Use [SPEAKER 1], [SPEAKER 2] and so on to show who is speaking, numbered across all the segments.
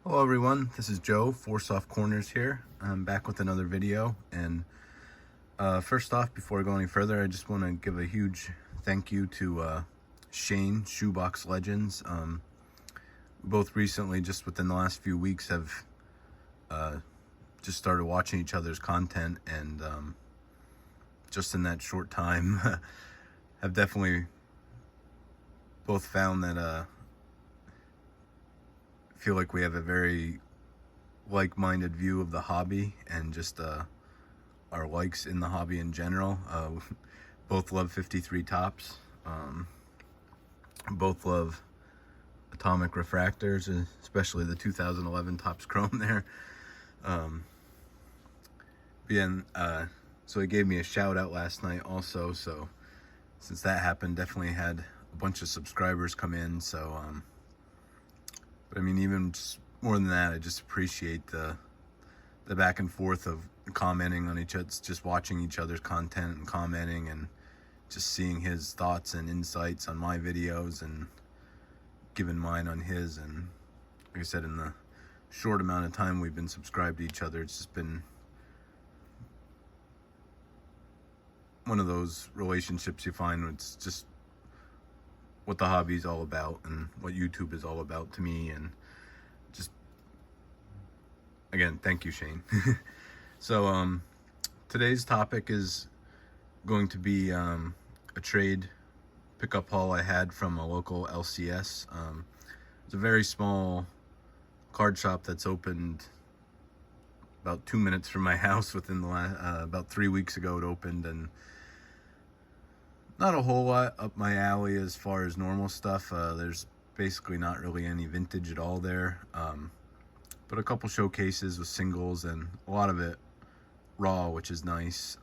[SPEAKER 1] Hello everyone, this is Joe, Four Soft Corners here. I'm back with another video, and first off, before I go any further, I just want to give a huge thank you to Shane, Shoebox Legends. We both recently, just within the last few weeks, have just started watching each other's content, and just in that short time, have definitely both found that feel like we have a very like-minded view of the hobby and just our likes in the hobby in general. Both love 53 tops. Both love atomic refractors, especially the 2011 Topps Chrome there. So he gave me a shout out last night also, so since that happened, definitely had a bunch of subscribers come in. So but I mean, even just more than that, I just appreciate the back and forth of commenting on each other, just watching each other's content and commenting, and just seeing his thoughts and insights on my videos and giving mine on his. And like I said, in the short amount of time we've been subscribed to each other, it's just been one of those relationships you find where it's just what the hobby is all about and what YouTube is all about to me. And just, again, thank you, Shane. So today's topic is going to be a trade pickup haul I had from a local LCS. It's a very small card shop that's opened about 2 minutes from my house. Within the last about 3 weeks ago it opened, and not a whole lot up my alley as far as normal stuff. There's basically not really any vintage at all there, but a couple showcases with singles and a lot of it raw, which is nice.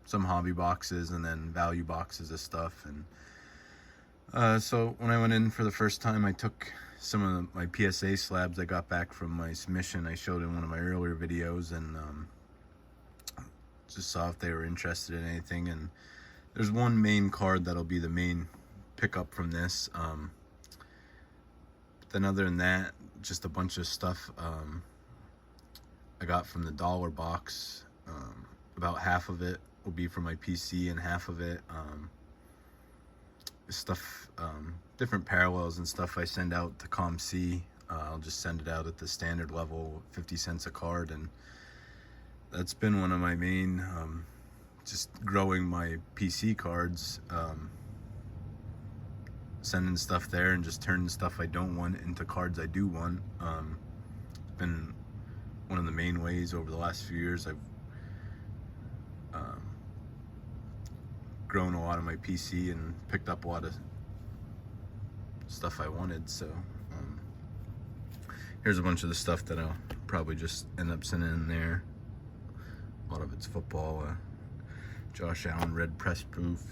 [SPEAKER 1] Some hobby boxes and then value boxes of stuff. And so when I went in for the first time, I took some of my PSA slabs I got back from my submission I showed in one of my earlier videos, and just saw if they were interested in anything. And there's one main card that'll be the main pickup from this. But then other than that, just a bunch of stuff I got from the dollar box. About half of it will be for my PC, and half of it is stuff, different parallels and stuff I send out to ComC. I'll just send it out at the standard level, 50 cents a card, and that's been one of my main just growing my PC cards, sending stuff there and just turning stuff I don't want into cards I do want. It's been one of the main ways over the last few years I've grown a lot of my PC and picked up a lot of stuff I wanted. So here's a bunch of the stuff that I'll probably just end up sending in there. A lot of it's football. Josh Allen red press proof,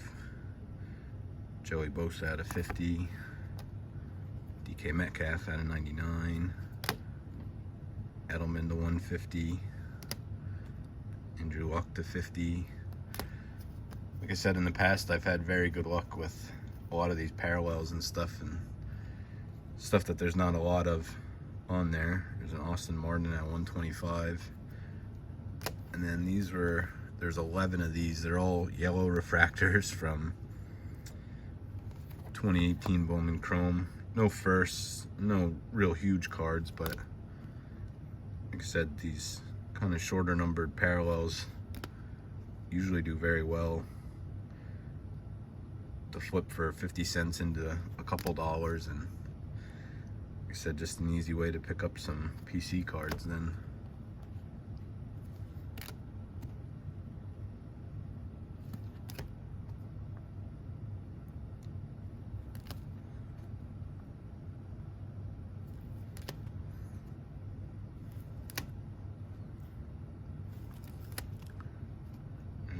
[SPEAKER 1] Joey Bosa out of 50, DK Metcalf out of 99, Edelman to 150, Andrew Luck to 50. Like I said, in the past I've had very good luck with a lot of these parallels and stuff that there's not a lot of on there. There's an Austin Martin at 125, and then there's 11 of these. They're all yellow refractors from 2018 Bowman Chrome. No firsts, no real huge cards, but like I said, these kind of shorter numbered parallels usually do very well to flip for 50 cents into a couple dollars. And like I said, just an easy way to pick up some PC cards then.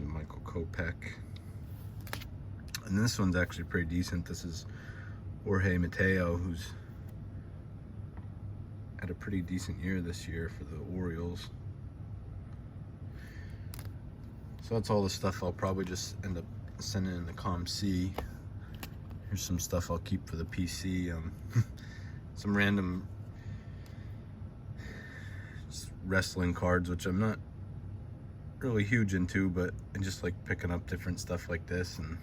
[SPEAKER 1] Michael Kopech. And this one's actually pretty decent. This is Jorge Mateo, who's had a pretty decent year this year for the Orioles. So that's all the stuff I'll probably just end up sending in the ComC. Here's some stuff I'll keep for the PC. Some random wrestling cards, which I'm not really huge into, but I just like picking up different stuff like this. And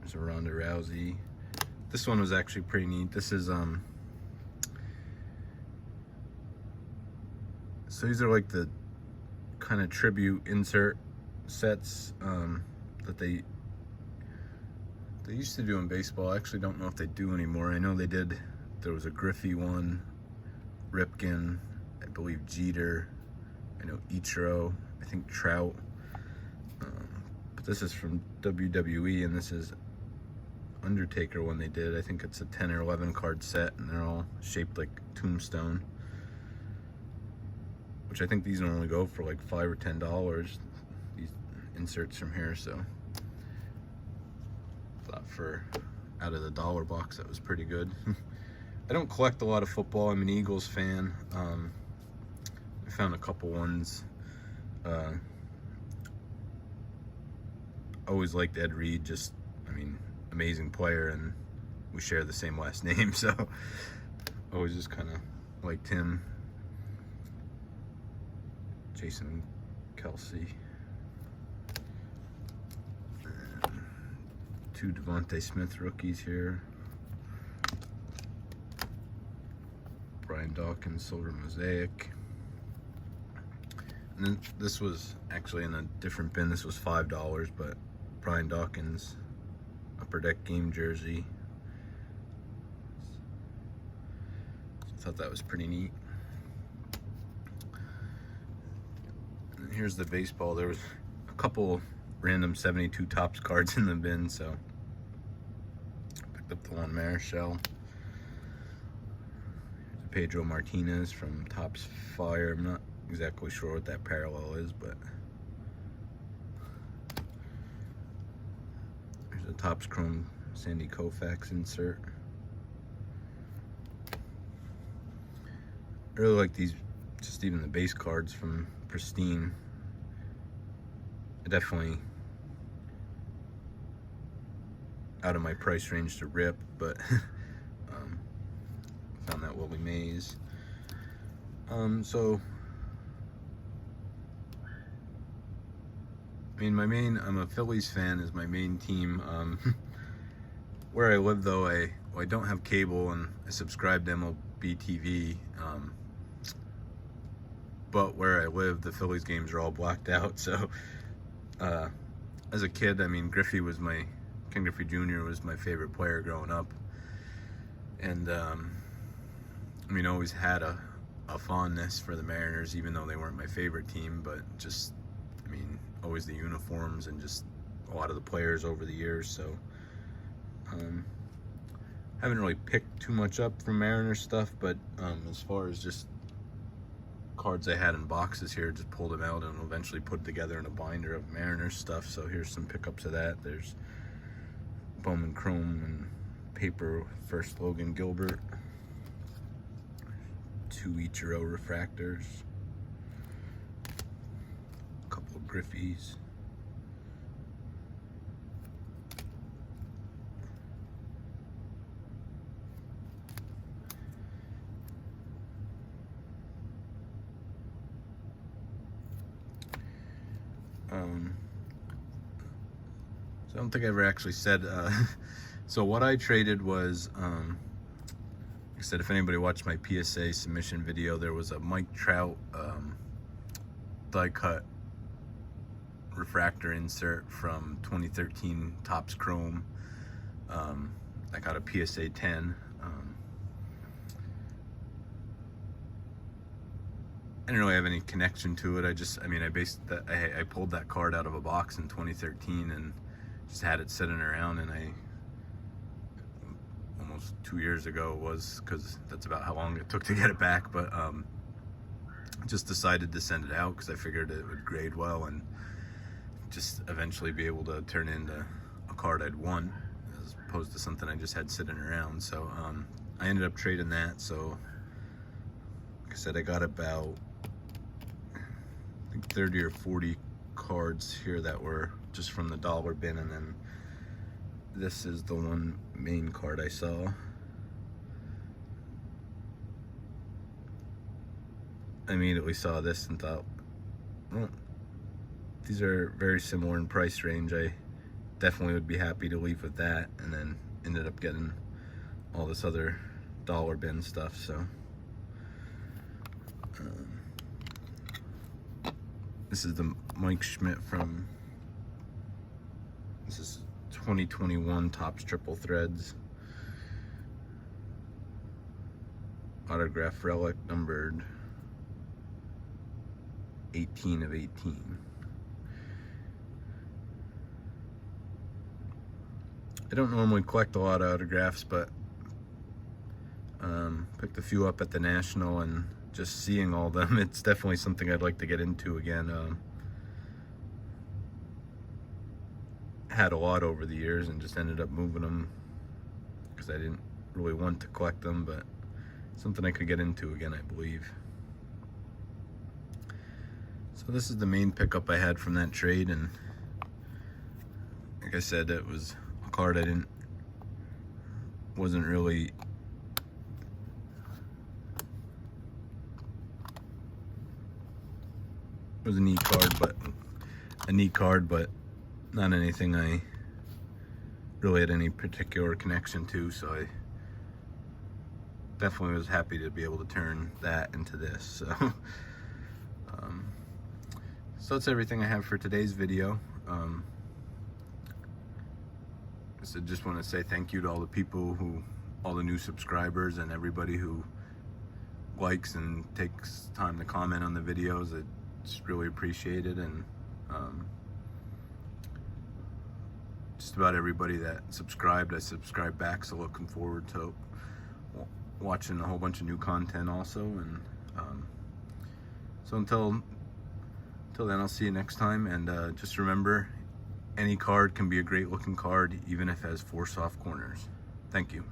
[SPEAKER 1] there's a Ronda Rousey. This one was actually pretty neat. This is so these are like the kind of tribute insert sets that they used to do in baseball. I actually don't know if they do anymore. I know they did. There was a Griffey one, Ripken, I believe Jeter, I know Ichiro, I think Trout. But this is from WWE, and this is Undertaker one they did. I think it's a 10 or 11 card set, and they're all shaped like Tombstone, which I think these only go for like $5 or $10, these inserts from here. So thought for out of the dollar box, that was pretty good. I don't collect a lot of football. I'm an Eagles fan. I found a couple ones. Always liked Ed Reed, just, I mean, amazing player, and we share the same last name, so always just kind of liked him. Jason Kelsey. And 2 Devontae Smith rookies here. Brian Dawkins Silver Mosaic. And then this was actually in a different bin. This was $5, but Brian Dawkins Upper Deck game jersey. So I thought that was pretty neat. And here's the baseball. There was a couple random 72 Topps cards in the bin, so I picked up the one Marichal. Pedro Martinez from Topps Fire. I'm not exactly sure what that parallel is, but there's a Topps Chrome Sandy Koufax insert. I really like these, just even the base cards from Pristine. Definitely out of my price range to rip, but found that Willie Mays. So I mean, I'm a Phillies fan, is my main team. Where I live though, I don't have cable, and I subscribe to MLB TV. But where I live, the Phillies games are all blacked out. So as a kid, I mean, Ken Griffey Jr. was my favorite player growing up. And I mean, always had a fondness for the Mariners, even though they weren't my favorite team. But just, I mean, always the uniforms and just a lot of the players over the years. So haven't really picked too much up from Mariners stuff, but as far as just cards I had in boxes here, just pulled them out and eventually put together in a binder of Mariners stuff. So here's some pickups of that. There's Bowman Chrome and paper first Logan Gilbert. 2 Ichiro refractors. A couple of Griffies. So I don't think I ever actually said, so what I traded was, like I said, if anybody watched my PSA submission video, there was a Mike Trout die cut refractor insert from 2013 Topps Chrome. I got a PSA 10. I didn't really have any connection to it. I pulled that card out of a box in 2013 and just had it sitting around, and almost 2 years ago it was, because that's about how long it took to get it back, but just decided to send it out because I figured it would grade well and just eventually be able to turn into a card I'd want, as opposed to something I just had sitting around. So I ended up trading that. So like I said, I got about, I think 30 or 40 cards here that were just from the dollar bin, and then this is the one main card I saw. I immediately saw this and thought, well, these are very similar in price range. I definitely would be happy to leave with that, and then ended up getting all this other dollar bin stuff. So this is the Mike Schmidt this is 2021 Topps Triple Threads. Autograph Relic numbered 18 of 18. I don't normally collect a lot of autographs, but picked a few up at the National, and just seeing all of them, it's definitely something I'd like to get into again. Had a lot over the years and just ended up moving them because I didn't really want to collect them, but something I could get into again, I believe. So this is the main pickup I had from that trade, and like I said, it was a card wasn't really it was a neat card, but not anything I really had any particular connection to, so I definitely was happy to be able to turn that into this. So that's everything I have for today's video. So just want to say thank you to all the people all the new subscribers and everybody who likes and takes time to comment on the videos. It's really appreciated, and just about everybody that subscribed, I subscribed back, so looking forward to watching a whole bunch of new content also. And so until then, I'll see you next time, and just remember, any card can be a great looking card even if it has 4 soft corners. Thank you.